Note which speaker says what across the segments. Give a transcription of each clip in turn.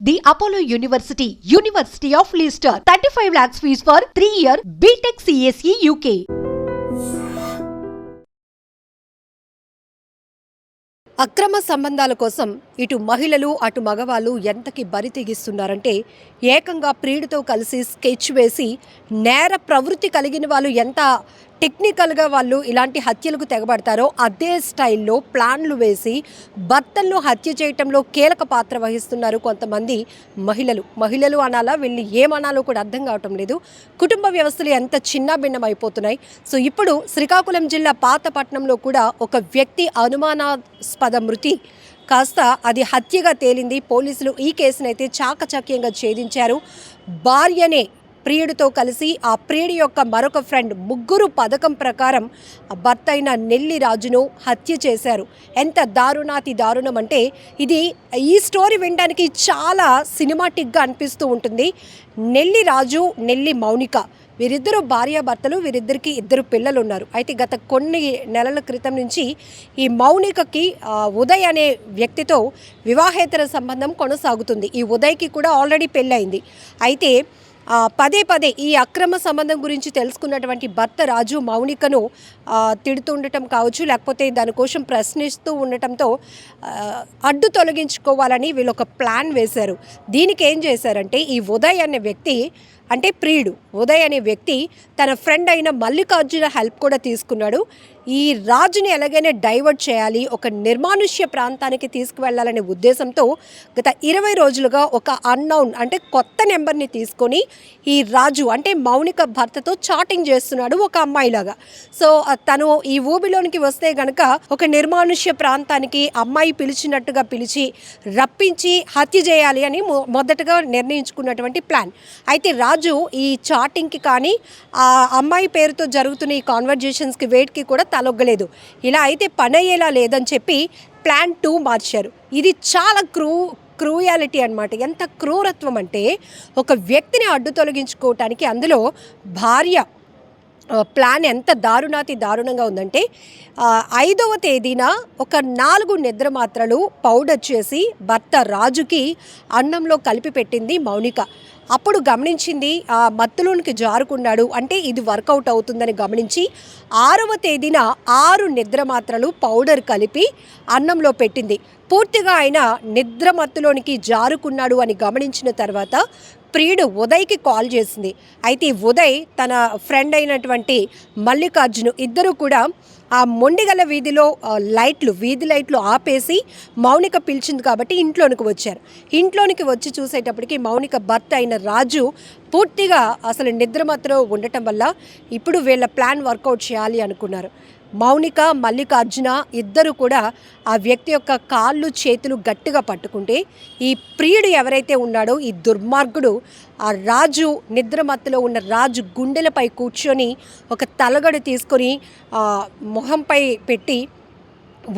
Speaker 1: The Apollo University, University of Leicester, 35 lakhs fees for 3-year BTech CSE UK.
Speaker 2: అక్రమ సంబంధాల కోసం ఇటు మహిళలు అటు మగవాళ్ళు ఎంతకి బరి తెగిస్తున్నారంటే ఏకంగా ప్రియుడితో కలిసి స్కెచ్ వేసి నేర ప్రవృత్తి కలిగిన వాళ్ళు ఎంత టెక్నికల్గా వాళ్ళు ఇలాంటి హత్యలకు తెగబడతారో అదే స్టైల్లో ప్లాన్లు వేసి భర్తలను హత్య చేయటంలో కీలక పాత్ర వహిస్తున్నారు కొంతమంది మహిళలు అనాలా వీళ్ళు ఏమనాలో కూడా అర్థం కావటం లేదు. కుటుంబ వ్యవస్థలు ఎంత చిన్నాభిన్నం అయిపోతున్నాయి. సో ఇప్పుడు శ్రీకాకుళం జిల్లా పాతపట్నంలో కూడా ఒక వ్యక్తి అనుమానాస్పద మృతి కాస్త అది హత్యగా తేలింది. పోలీసులు ఈ కేసునైతే చాకచక్యంగా ఛేదించారు. భార్యనే ప్రియుడితో కలిసి ఆ ప్రియుడి యొక్క మరొక ఫ్రెండ్ ముగ్గురు పథకం ప్రకారం భర్త అయిన నెల్లి రాజును హత్య చేశారు. ఎంత దారుణాతి దారుణం అంటే ఇది ఈ స్టోరీ వినడానికి చాలా సినిమాటిక్గా అనిపిస్తూ ఉంటుంది. నెల్లి రాజు, నెల్లి మౌనిక వీరిద్దరూ భార్యాభర్తలు. వీరిద్దరికి 2 పిల్లలు ఉన్నారు. అయితే గత కొన్ని నెలల క్రితం నుంచి ఈ మౌనికకి ఉదయ్ అనే వ్యక్తితో వివాహేతర సంబంధం కొనసాగుతుంది. ఈ ఉదయ్కి కూడా ఆల్రెడీ పెళ్ళయింది. అయితే పదే ఈ అక్రమ సంబంధం గురించి తెలుసుకున్నటువంటి భర్త రాజు మౌనికను తిడుతూ ఉండటం కావచ్చు, లేకపోతే దానికోసం ప్రశ్నిస్తూ ఉండటంతో అడ్డు తొలగించుకోవాలని వీళ్ళు ఒక ప్లాన్ వేశారు. దీనికి ఏం చేశారంటే ఈ ఉదయ్ అనే వ్యక్తి అంటే ప్రియుడు ఉదయ్ అనే వ్యక్తి తన ఫ్రెండ్ అయిన మల్లికార్జున హెల్ప్ కూడా తీసుకున్నాడు. ఈ రాజుని ఎలాగైనా డైవర్ట్ చేయాలి, ఒక నిర్మానుష్య ప్రాంతానికి తీసుకువెళ్లాలనే ఉద్దేశంతో గత 20 రోజులుగా ఒక అన్నౌన్ అంటే కొత్త నెంబర్ని తీసుకొని ఈ రాజు అంటే మౌనిక భర్తతో చాటింగ్ చేస్తున్నాడు ఒక అమ్మాయిలాగా. సో తను ఈ ఊబిలోనికి వస్తే గనక ఒక నిర్మానుష్య ప్రాంతానికి అమ్మాయి పిలిచినట్టుగా పిలిచి రప్పించి హత్య చేయాలి అని మొదటగా నిర్ణయించుకున్నటువంటి ప్లాన్. అయితే రాజు ఈ చాటింగ్కి కానీ ఆ అమ్మాయి పేరుతో జరుగుతున్న ఈ కాన్వర్జేషన్స్కి వేట్కి కూడా తలొగ్గలేదు. ఇలా అయితే పని అయ్యేలా లేదని చెప్పి ప్లాన్ 2 మార్చారు. ఇది చాలా క్రూయాలిటీ అనమాట. ఎంత క్రూరత్వం అంటే ఒక వ్యక్తిని అడ్డు తొలగించుకోవటానికి అందులో భార్య ప్లాన్ ఎంత దారుణంగా ఉందంటే 5వ తేదీన ఒక 4 నిద్ర మాత్రలు పౌడర్ చేసి భర్త రాజుకి అన్నంలో కలిపి పెట్టింది మౌనిక. అప్పుడు గమనించింది ఆ మత్తులోనికి జారుకున్నాడు అంటే ఇది వర్కౌట్ అవుతుందని గమనించి 6వ తేదీన 6 నిద్ర మాత్రలు పౌడర్ కలిపి అన్నంలో పెట్టింది. పూర్తిగా ఆయన నిద్ర మత్తులోనికి జారుకున్నాడు అని గమనించిన తర్వాత ప్రియుడు ఉదయ్కి కాల్ చేసింది. అయితే ఉదయ్ తన ఫ్రెండ్ అయినటువంటి మల్లికార్జును ఇద్దరు కూడా ఆ మొండిగల వీధిలో వీధి లైట్లు ఆపేసి మౌనిక పిలిచింది కాబట్టి ఇంట్లోనికి వచ్చారు. ఇంట్లోనికి వచ్చి చూసేటప్పటికి మౌనిక భర్త అయిన రాజు పూర్తిగా అసలు నిద్రమత్తులో ఉండటం వల్ల ఇప్పుడు వీళ్ళ ప్లాన్ వర్కౌట్ చేయాలి అనుకున్నారు. మౌనిక మల్లికార్జున ఇద్దరు కూడా ఆ వ్యక్తి యొక్క కాళ్ళు చేతులు గట్టిగా పట్టుకుంటే ఈ ప్రియుడు ఎవరైతే ఉన్నాడో ఈ దుర్మార్గుడు ఆ రాజు నిద్రమత్తులో ఉన్న రాజు గుండెలపై కూర్చొని ఒక తలగడు తీసుకొని మొహంపై పెట్టి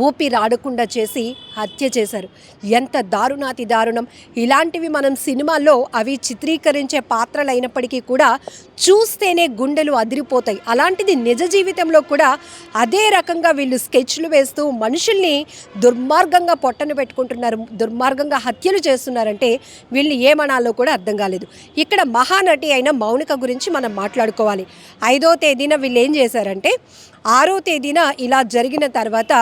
Speaker 2: ఊపిరాడకుండా చేసి హత్య చేశారు. ఎంత దారుణాతి దారుణం. ఇలాంటివి మనం సినిమాల్లో అవి చిత్రీకరించే పాత్రలు అయినప్పటికీ కూడా చూస్తేనే గుండెలు అదిరిపోతాయి. అలాంటిది నిజ జీవితంలో కూడా అదే రకంగా వీళ్ళు స్కెచ్లు వేస్తూ మనుషుల్ని దుర్మార్గంగా పొట్టను పెట్టుకుంటున్నారు, దుర్మార్గంగా హత్యలు చేస్తున్నారంటే వీళ్ళు ఏమనాలో కూడా అర్థం కాలేదు. ఇక్కడ మహానటి అయిన మౌనిక గురించి మనం మాట్లాడుకోవాలి. 5వ తేదీన వీళ్ళు ఏం చేశారంటే 6వ తేదీన ఇలా జరిగిన తర్వాత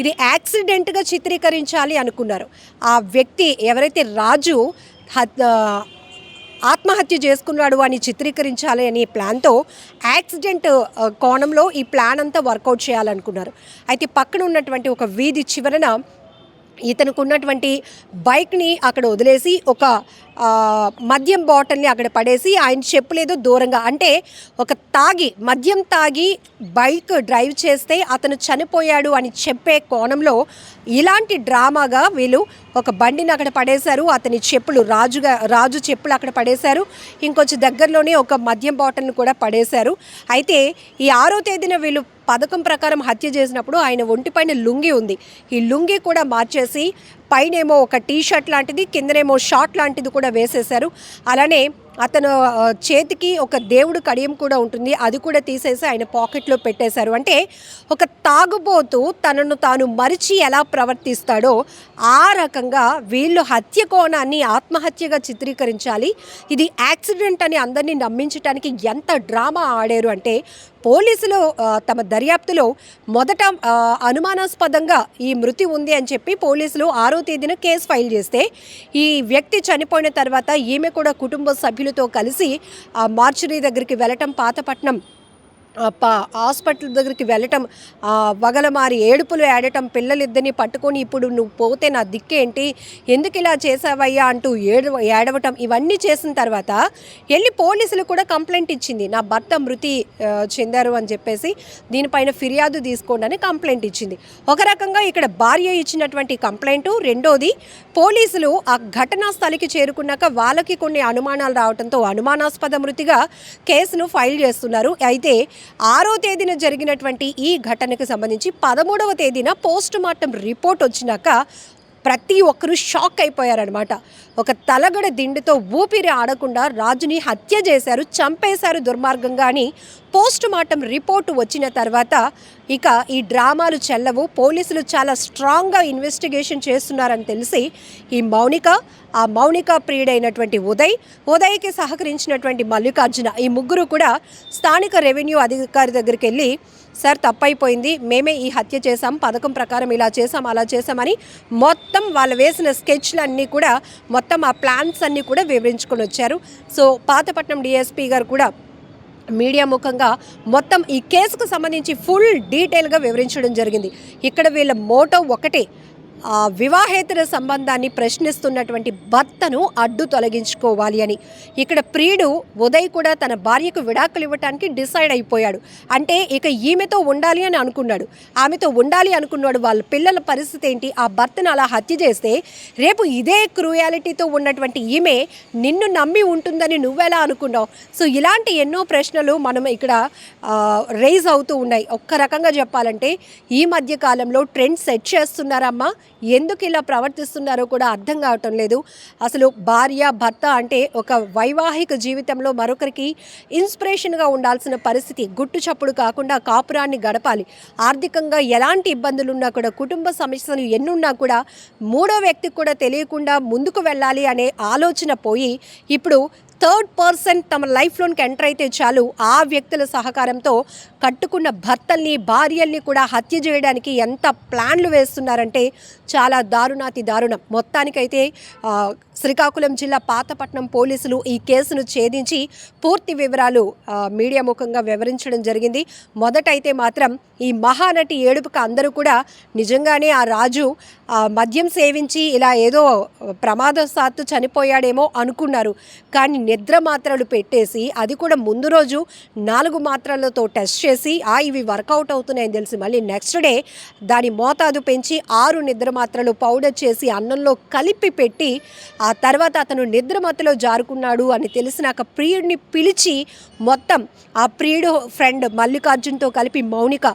Speaker 2: ఇది యాక్సిడెంట్గా చిత్రీకరించాలి అనుకున్నారు. ఆ వ్యక్తి ఎవరైతే రాజు ఆత్మహత్య చేసుకున్నాడు అని చిత్రీకరించాలి అనే ప్లాన్తో యాక్సిడెంట్ కోణంలో ఈ ప్లాన్ అంతా వర్కౌట్ చేయాలనుకున్నారు. అయితే పక్కన ఉన్నటువంటి ఒక వీధి చివరన ఇతనికి ఉన్నటువంటి బైక్ని అక్కడ వదిలేసి ఒక మద్యం బాటిల్ని అక్కడ పడేసి ఆయన చెప్పులేదో దూరంగా అంటే ఒక మద్యం తాగి బైక్ డ్రైవ్ చేస్తే అతను చనిపోయాడు అని చెప్పే కోణంలో ఇలాంటి డ్రామాగా వీళ్ళు ఒక బండిని అక్కడ పడేశారు. అతని చెప్పులు రాజు చెప్పులు అక్కడ పడేశారు. ఇంకొంచెం దగ్గరలోనే ఒక మద్యం బాటిల్ని కూడా పడేశారు. అయితే ఈ 6వ తేదీన వీళ్ళు పథకం ప్రకారం హత్య చేసినప్పుడు ఆయన ఒంటిపైన లుంగి ఉంది. ఈ లుంగి కూడా మార్చేసి పైనేమో ఒక టీ షర్ట్ లాంటిది, కిందనేమో షార్ట్ లాంటిది కూడా వేసేశారు. అలానే అతను చేతికి ఒక దేవుడు కడియం కూడా ఉంటుంది, అది కూడా తీసేసి ఆయన పాకెట్లో పెట్టేశారు. అంటే ఒక తాగుబోతు తనను తాను మరిచి ఎలా ప్రవర్తిస్తాడో ఆ రకంగా వీళ్ళు హత్య కోణాన్ని ఆత్మహత్యగా చిత్రీకరించాలి. ఇది యాక్సిడెంట్ అని అందరినీ నమ్మించడానికి ఎంత డ్రామా ఆడారు అంటే పోలీసులు తమ దర్యాప్తులో మొదట అనుమానాస్పదంగా ఈ మృతి ఉంది అని చెప్పి పోలీసులు 6వ తేదీన కేసు ఫైల్ చేస్తే ఈ వ్యక్తి చనిపోయిన తర్వాత ఈమె కూడా కుటుంబ సభ్యులతో కలిసి ఆ మార్చురీ దగ్గరికి వెళ్ళటం, పాతపట్నం హాస్పిటల్ దగ్గరికి వెళ్ళటం, వగలమారి ఏడుపులు ఏడటం, పిల్లలిద్దరిని పట్టుకొని ఇప్పుడు నువ్వు పోతే నా దిక్కేంటి, ఎందుకు ఇలా చేసావయ్యా అంటూ ఏడవటం, ఇవన్నీ చేసిన తర్వాత వెళ్ళి పోలీసులు కూడా కంప్లైంట్ ఇచ్చింది. నా భర్త మృతి చెందారు అని చెప్పేసి దీనిపైన ఫిర్యాదు తీసుకోండి అని కంప్లైంట్ ఇచ్చింది. ఒక రకంగా ఇక్కడ భార్య ఇచ్చినటువంటి కంప్లైంటు, రెండోది పోలీసులు ఆ ఘటనా స్థలికి చేరుకున్నాక వాళ్ళకి కొన్ని అనుమానాలు రావడంతో అనుమానాస్పద మృతిగా కేసును ఫైల్ చేస్తున్నారు. అయితే 6వ తేదీన జరిగినటువంటి ఈ ఘటనకు సంబంధించి 13వ తేదీన పోస్ట్ మార్టం రిపోర్ట్ వచ్చినాక ప్రతి ఒక్కరూ షాక్ అయిపోయారనమాట. ఒక తలగడ దిండుతో ఊపిరి ఆడకుండా రాజుని హత్య చేశారు, చంపేశారు దుర్మార్గంగా అని పోస్ట్ మార్టం రిపోర్టు వచ్చిన తర్వాత ఇక ఈ డ్రామాలు చెల్లవు. పోలీసులు చాలా స్ట్రాంగ్గా ఇన్వెస్టిగేషన్ చేస్తున్నారని తెలిసి ఈ మౌనిక ప్రియుడైనటువంటి ఉదయ్కి సహకరించినటువంటి మల్లికార్జున, ఈ ముగ్గురు కూడా స్థానిక రెవెన్యూ అధికారి దగ్గరికి వెళ్ళి, సార్ తప్పైపోయింది, మేమే ఈ హత్య చేసాం, పథకం ప్రకారం ఇలా చేసాం అలా చేసామని మొత్తం వాళ్ళు వేసిన స్కెచ్లన్నీ కూడా మొత్తం ఆ ప్లాన్స్ అన్నీ కూడా వివరించుకొని వచ్చారు. సో పాతపట్నం డిఎస్పీ గారు కూడా మీడియా ముఖంగా మొత్తం ఈ కేసుకు సంబంధించి ఫుల్ డీటెయిల్గా వివరించడం జరిగింది. ఇక్కడ వీళ్ళ మోటో ఒకటే, వివాహేతర సంబంధాన్ని ప్రశ్నిస్తున్నటువంటి భర్తను అడ్డు తొలగించుకోవాలి అని. ఇక్కడ ప్రియుడు ఉదయ్ కూడా తన భార్యకు విడాకులు ఇవ్వడానికి డిసైడ్ అయిపోయాడు. అంటే ఇక ఈమెతో ఉండాలి అని అనుకున్నాడు, ఆమెతో ఉండాలి అనుకున్నాడు. వాళ్ళ పిల్లల పరిస్థితి ఏంటి, ఆ భర్తను అలా హత్య చేస్తే రేపు ఇదే క్రూయాలిటీతో ఉన్నటువంటి ఈమె నిన్ను నమ్మి ఉంటుందని నువ్వెలా అనుకున్నావు? సో ఇలాంటి ఎన్నో ప్రశ్నలు మనం ఇక్కడ రైజ్ అవుతూ ఉన్నాయి. ఒక్క రకంగా చెప్పాలంటే ఈ మధ్య కాలంలో ట్రెండ్ సెట్ చేస్తున్నారమ్మా, ఎందుకు ఇలా ప్రవర్తిస్తున్నారో కూడా అర్థం కావటం లేదు. అసలు భార్య భర్త అంటే ఒక వైవాహిక జీవితంలో మరొకరికి ఇన్స్పిరేషన్గా ఉండాల్సిన పరిస్థితి. గుట్టు చప్పుడు కాకుండా కాపురాన్ని గడపాలి. ఆర్థికంగా ఎలాంటి ఇబ్బందులున్నా కూడా, కుటుంబ సమస్యలు ఎన్నున్నా కూడా మూడో వ్యక్తికి కూడా తెలియకుండా ముందుకు వెళ్ళాలి అనే ఆలోచన పోయి ఇప్పుడు థర్డ్ పర్సన్ తమ లైఫ్లోనికి ఎంటర్ అయితే చాలు ఆ వ్యక్తుల సహకారంతో కట్టుకున్న భర్తల్ని భార్యల్ని కూడా హత్య చేయడానికి ఎంత ప్లాన్లు వేస్తున్నారంటే చాలా దారుణాతి దారుణం. మొత్తానికైతే శ్రీకాకుళం జిల్లా పాతపట్నం పోలీసులు ఈ కేసును ఛేదించి పూర్తి వివరాలు మీడియా ముఖంగా వివరించడం జరిగింది. మొదటైతే మాత్రం ఈ మహానటి ఏడుపుకు అందరూ కూడా నిజంగానే ఆ రాజు మద్యం సేవించి ఇలా ఏదో ప్రమాదవశాత్తు చనిపోయాడేమో అనుకున్నారు. కానీ నిద్ర మాత్రలు పెట్టేసి, అది కూడా ముందు రోజు 4 మాత్రలతో టెస్ట్ చేసి ఇవి వర్కౌట్ అవుతున్నాయని తెలిసి మళ్ళీ నెక్స్ట్ డే దాని మోతాదు పెంచి 6 నిద్ర మాత్రలు పౌడర్ చేసి అన్నంలో కలిపి పెట్టి ఆ తర్వాత అతను నిద్రమత్తులో జారుకున్నాడు అని తెలిసినాక ప్రియుడిని పిలిచి మొత్తం ఆ ప్రియుడు ఫ్రెండ్ మల్లికార్జున్తో కలిపి మౌనిక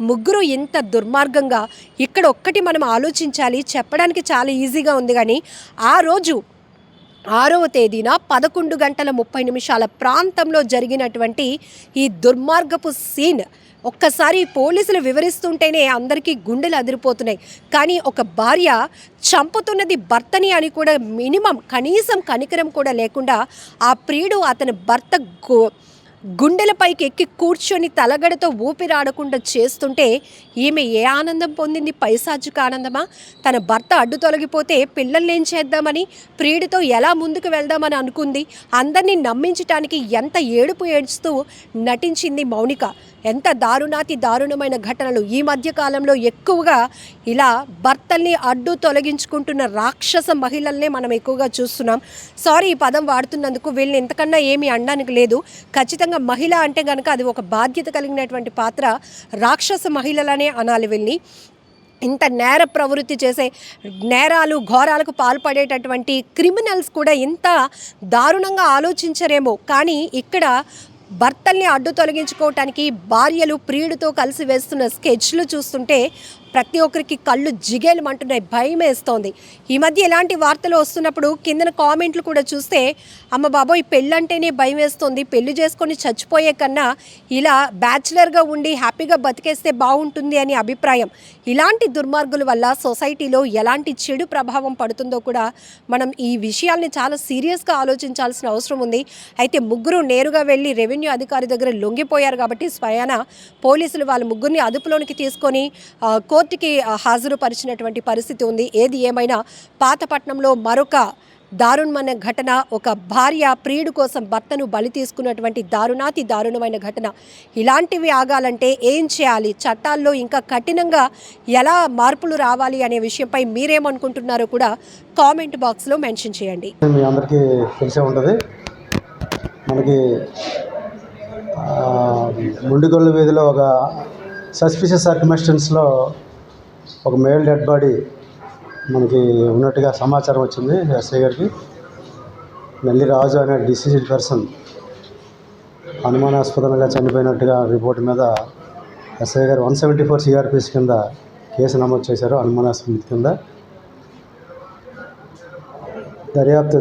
Speaker 2: ముగ్గురు ఇంత దుర్మార్గంగా, ఇక్కడ ఒక్కటి మనం ఆలోచించాలి, చెప్పడానికి చాలా ఈజీగా ఉంది కానీ ఆ రోజు 6వ తేదీన 11:30 ప్రాంతంలో జరిగినటువంటి ఈ దుర్మార్గపు సీన్ ఒక్కసారి పోలీసులు వివరిస్తుంటేనే అందరికీ గుండెలు అదిరిపోతున్నాయి. కానీ ఒక భార్య చంపుతున్నది భర్తని అని కూడా మినిమం కనీసం కనికరం కూడా లేకుండా ఆ ప్రియుడు అతని భర్త గుండెలపైకి ఎక్కి కూర్చొని తలగడతో ఊపిరాడకుండా చేస్తుంటే ఈమె ఏ ఆనందం పొందింది? పైశాచిక ఆనందమా? తన భర్త అడ్డు తొలగిపోతే పిల్లల్ని ఏం చేద్దామని, ప్రియుడితో ఎలా ముందుకు వెళ్దామని అనుకుంది. అందరినీ నమ్మించటానికి ఎంత ఏడుపు ఏడుస్తూ నటించింది మౌనిక. ఎంత దారుణమైన ఘటనలు ఈ మధ్య కాలంలో ఎక్కువగా ఇలా భర్తల్ని అడ్డు తొలగించుకుంటున్న రాక్షస మహిళల్నే మనం ఎక్కువగా చూస్తున్నాం. సారీ ఈ పదం వాడుతున్నందుకు, వీళ్ళని ఇంతకన్నా ఏమీ అనడానికి లేదు. ఖచ్చితంగా మహిళ అంటే కనుక అది ఒక బాధ్యత కలిగినటువంటి పాత్ర. రాక్షస మహిళలనే అనాలి వీళ్ళని. ఇంత నేర ప్రవృత్తి చేసే, నేరాలు ఘోరాలకు పాల్పడేటటువంటి క్రిమినల్స్ కూడా ఇంత దారుణంగా ఆలోచించరేమో. కానీ ఇక్కడ భర్తల్ని అడ్డు తొలగించుకోవటానికి భార్యలు ప్రియుడితో కలిసి వేస్తున్న స్కెచ్లు చూస్తుంటే ప్రతి ఒక్కరికి కళ్ళు జిగేలమంటున్నాయి, భయం వేస్తోంది. ఈ మధ్య ఇలాంటి వార్తలు వస్తున్నప్పుడు కిందన కామెంట్లు కూడా చూస్తే, అమ్మ బాబోయ్ పెళ్ళంటేనే భయం వేస్తుంది, పెళ్లి చేసుకొని చచ్చిపోయే కన్నా ఇలా బ్యాచులర్గా ఉండి హ్యాపీగా బతికేస్తే బాగుంటుంది అని అభిప్రాయం. ఇలాంటి దుర్మార్గుల వల్ల సొసైటీలో ఎలాంటి చెడు ప్రభావం పడుతుందో కూడా మనం ఈ విషయాల్ని చాలా సీరియస్గా ఆలోచించాల్సిన అవసరం ఉంది. అయితే ముగ్గురు నేరుగా వెళ్ళి రెవెన్యూ అధికారి దగ్గర లొంగిపోయారు కాబట్టి స్వయాన పోలీసులు వాళ్ళ ముగ్గురిని అదుపులోనికి తీసుకొని కోర్టుకి హాజరుపరిచినటువంటి పరిస్థితి ఉంది. ఏది ఏమైనా పాతపట్నంలో మరొక దారుణమైన ఘటన, ఒక భార్య ప్రియుడు కోసం భర్తను బలి తీసుకున్నటువంటి దారుణాతి దారుణమైన ఘటన. ఇలాంటివి ఆగాలంటే ఏం చేయాలి, చట్టాల్లో ఇంకా కఠినంగా ఎలా మార్పులు రావాలి అనే విషయంపై మీరేమనుకుంటున్నారో కూడా కామెంట్ బాక్స్లో మెన్షన్ చేయండి.
Speaker 3: మీ అందరికీ తెలిసే ఉంటుంది, మనకి ముండిగొల్లు వీధిలో ఒక సస్పిషియస్ సర్కమ్స్టెన్స్లో ఒక మేల్ డెడ్ బాడీ మనకి ఉన్నట్టుగా సమాచారం వచ్చింది. ఎస్ఐ గారికి నల్లి రాజు అనే డిసీజ్డ్ పర్సన్ అనుమానాస్పదంగా చనిపోయినట్టుగా రిపోర్ట్ మీద ఎస్ఐ గారు 174 CRPS కింద కేసు నమోదు చేశారు. అనుమానాస్పద కింద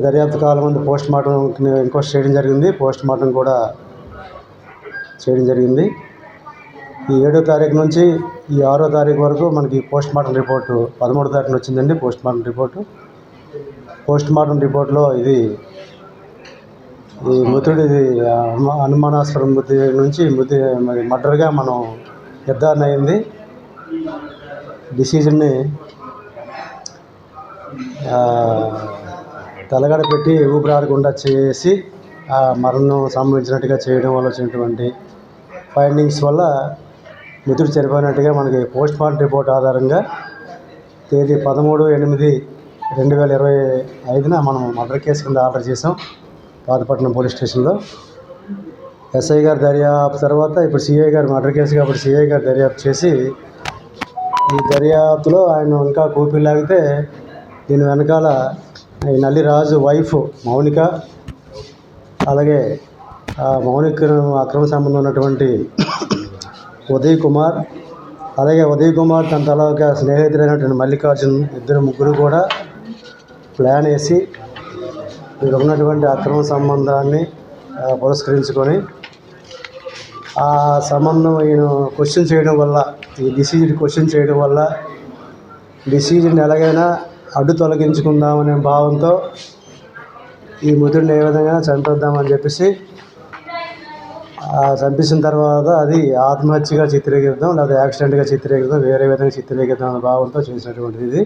Speaker 3: దర్యాప్తు కాలం ముందు పోస్ట్ మార్టం ఇంక్వెస్ట్ చేయడం జరిగింది. పోస్ట్ మార్టం కూడా చేయడం జరిగింది. ఈ 7వ తారీఖు నుంచి ఈ 6వ తారీఖు వరకు మనకి పోస్ట్ మార్టం రిపోర్టు 13వ తారీఖున వచ్చిందండి. పోస్ట్ మార్టం రిపోర్ట్లో ఇది ఈ మృతుడిది అనుమానాస్పద మృతి నుంచి మర్డర్గా మనం నిర్ధారణ అయింది. డిసీజ్ని తలగడ పెట్టి ఊపిరాడకుండా చేసి ఆ మరణం సంభవించినట్టుగా చేయడం వల్ల వచ్చినటువంటి ఫైండింగ్స్ వల్ల మృతుడు చనిపోయినట్టుగా మనకి పోస్ట్ మార్టం రిపోర్ట్ ఆధారంగా తేదీ 13/8/2025 మనం మర్డర్ కేసు కింద ఆర్డర్ చేసాం పాతపట్నం పోలీస్ స్టేషన్లో. ఎస్ఐ గారు దర్యాప్తు తర్వాత ఇప్పుడు సిఐ గారు మర్డర్ కేసు కాబట్టి సిఐ గారు దర్యాప్తు చేసి ఈ దర్యాప్తులో ఆయన ఇంకా కూపీలు లాగితే దీని వెనకాల ఈ నల్లి రాజు వైఫ్ మౌనిక, అలాగే మౌనిక అక్రమ సంబంధం ఉన్నటువంటి ఉదయ్ కుమార్, అలాగే ఉదయ్ కుమార్ తన తలక స్నేహితుడైనటువంటి మల్లికార్జున్, ముగ్గురు కూడా ప్లాన్ వేసి వీరు ఉన్నటువంటి అక్రమ సంబంధాన్ని పురస్కరించుకొని ఆ సంబంధం ఈయన క్వశ్చన్ చేయడం వల్ల, ఈ డిసీజ్ని క్వశ్చన్ చేయడం వల్ల డిసీజ్ని ఎలాగైనా అడ్డు తొలగించుకుందామనే భావంతో ఈ మృతుడిని ఏ విధంగా చంపేద్దామని చెప్పేసి చంపేసిన తర్వాత అది ఆత్మహత్యగా చిత్రీకరిద్దాం లేదా యాక్సిడెంట్గా చిత్రీకరిద్దాం, వేరే విధంగా చిత్రీకరిద్దాం అనే భావంతో చేసినటువంటిది ఇది.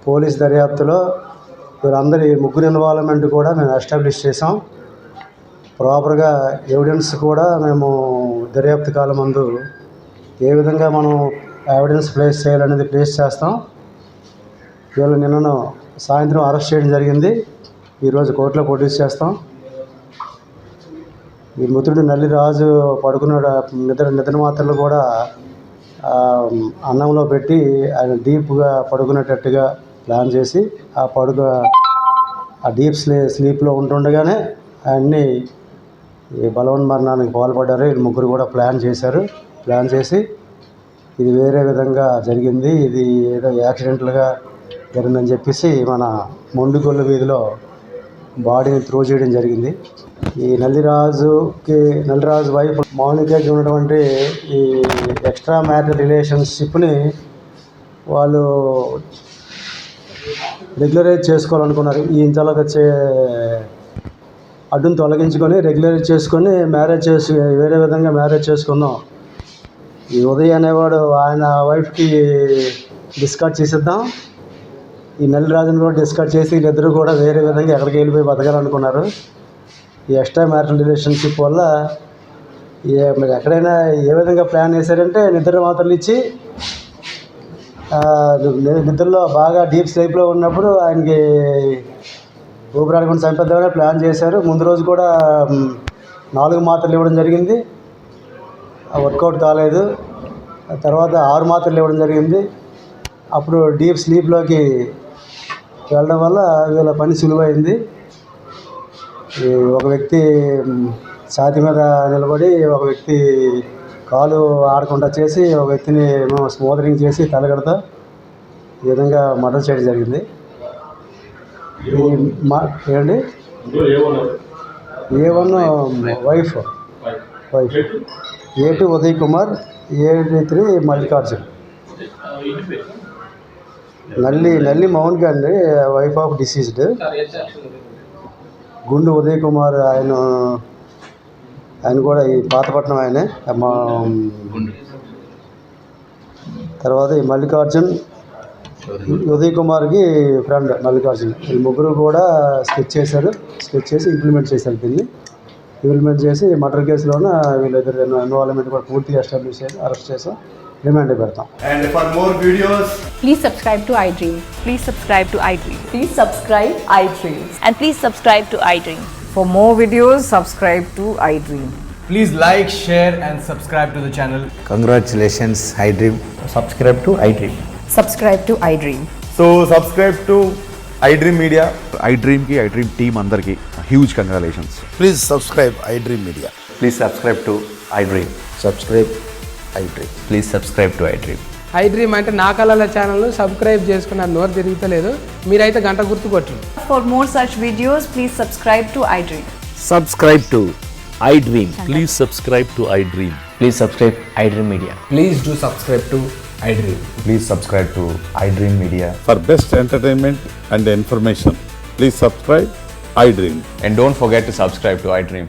Speaker 3: పోలీస్ దర్యాప్తులో వీళ్ళందరి ముగ్గురు ఇన్వాల్వ్మెంట్ కూడా మేము ఎస్టాబ్లిష్ చేసాం. ప్రాపర్గా ఎవిడెన్స్ కూడా మేము దర్యాప్తు కాలం ముందు ఏ విధంగా మనం ఎవిడెన్స్ ప్లేస్ చేయాలనేది ప్లేస్ చేస్తాం. వీళ్ళు నిన్నను సాయంత్రం అరెస్ట్ చేయడం జరిగింది. ఈరోజు కోర్టులో ప్రొడ్యూస్ చేస్తాం. ఈ మృతుడు నల్లి రాజు పడుకున్న నిద్ర మాత్రలు కూడా అన్నంలో పెట్టి ఆయన డీప్గా పడుకునేటట్టుగా ప్లాన్ చేసి ఆ డీప్ స్లీప్లో ఉంటుండగానే ఆయన్ని బలవన్మరణానికి పాల్పడ్డారు. ఈ ముగ్గురు కూడా ప్లాన్ చేసి ఇది వేరే విధంగా జరిగింది, ఇది ఏదో యాక్సిడెంటల్గా జరిగిందని చెప్పేసి మన మొండిగొల్లు వీధిలో బాడీని త్రో చేయడం జరిగింది. ఈ నల్లిరాజు వైఫ్ మౌనికకి ఉన్నటువంటి ఈ ఎక్స్ట్రా మ్యారిటల్ రిలేషన్షిప్ని వాళ్ళు రెగ్యులరైజ్ చేసుకోవాలనుకున్నారు. ఈ ఇంతలోకి వచ్చే అడ్డును తొలగించుకొని రెగ్యులరైజ్ చేసుకొని వేరే విధంగా మ్యారేజ్ చేసుకుందాం. ఈ ఉదయ్ అనేవాడు ఆయన వైఫ్కి డిస్కార్డ్ చేసేద్దాం, ఈ నల్లిరాజుని కూడా డిస్కస్ చేసి వీళ్ళిద్దరూ కూడా వేరే విధంగా ఎక్కడికి వెళ్ళిపోయి బతకాలనుకున్నారు. ఈ ఎక్స్ట్రా మ్యారిటల్ రిలేషన్షిప్ వల్ల మీరు ఎక్కడైనా ఏ విధంగా ప్లాన్ చేశారంటే నిద్ర మాత్రలు ఇచ్చి నిద్రలో బాగా డీప్ స్లీప్లో ఉన్నప్పుడు ఆయనకి ఊపిరాడకుండా చంపేద్దామని ప్లాన్ చేశారు. ముందు రోజు కూడా 4 మాత్రలు ఇవ్వడం జరిగింది, వర్కౌట్ కాలేదు. తర్వాత 6 మాత్రలు ఇవ్వడం జరిగింది. అప్పుడు డీప్ స్లీప్లోకి వెళ్ళడం వల్ల వీళ్ళ పని సులువైంది. ఒక వ్యక్తి ఛాతీ మీద నిలబడి ఒక వ్యక్తి కాలు ఆడకుండా చేసి ఒక వ్యక్తిని స్మోదరింగ్ చేసి తలగడతో ఈ విధంగా మర్డర్ చేయడం జరిగింది. ఏంటి A1 wife A2 Uday Kumar, A3 Mallikarjun. నల్లి మౌన్ అండి, వైఫ్ ఆఫ్ డిసీజ్డ్. గుండు ఉదయ్ కుమార్ ఆయన కూడా ఈ పాతపట్నం ఆయనే. తర్వాత ఈ మల్లికార్జున్ ఉదయ్ కుమార్కి ఫ్రెండ్ మల్లికార్జున్. ఈ ముగ్గురు కూడా స్కెచ్ చేసి ఇంప్లిమెంట్ చేశారు. దీన్ని ఇంప్లిమెంట్ చేసి మర్డర్ కేసులోన వీళ్ళిద్దరు ఇన్వాల్వ్మెంట్ కూడా పూర్తిగా ఎస్టాబ్లిష్ చేసి అరెస్ట్ చేసాం, రిమాండ్ పెడతాం.
Speaker 4: And for more videos,
Speaker 5: Please subscribe to iDream.
Speaker 6: Please subscribe to iDream.
Speaker 5: Please subscribe iDream.
Speaker 6: And please subscribe to iDream.
Speaker 5: For more videos, subscribe to iDream.
Speaker 4: please like, share and subscribe to the channel.
Speaker 7: Congratulations, iDream. Subscribe to iDream.
Speaker 5: Subscribe to iDream.
Speaker 4: So subscribe to iDream Media.
Speaker 8: iDream team అందరికి huge congratulations.
Speaker 7: Please subscribe iDream Media.
Speaker 8: Please subscribe to iDream.
Speaker 7: Subscribe iDream.
Speaker 8: Please subscribe to iDream.
Speaker 9: iDream అంటే నా కళల ఛానల్ను subscribe చేసుకున్న నోరు తిరుగుతలేదు, మీరైతే గంట గుర్తు కొట్టండి.
Speaker 6: For more such videos, please subscribe to iDream.
Speaker 7: Subscribe to iDream.
Speaker 8: Please subscribe to iDream.
Speaker 7: Please subscribe iDream Media.
Speaker 9: Please do subscribe to iDream.
Speaker 8: Please subscribe to iDream Media.
Speaker 10: For best entertainment and information, please subscribe iDream.
Speaker 8: And don't forget to subscribe to iDream.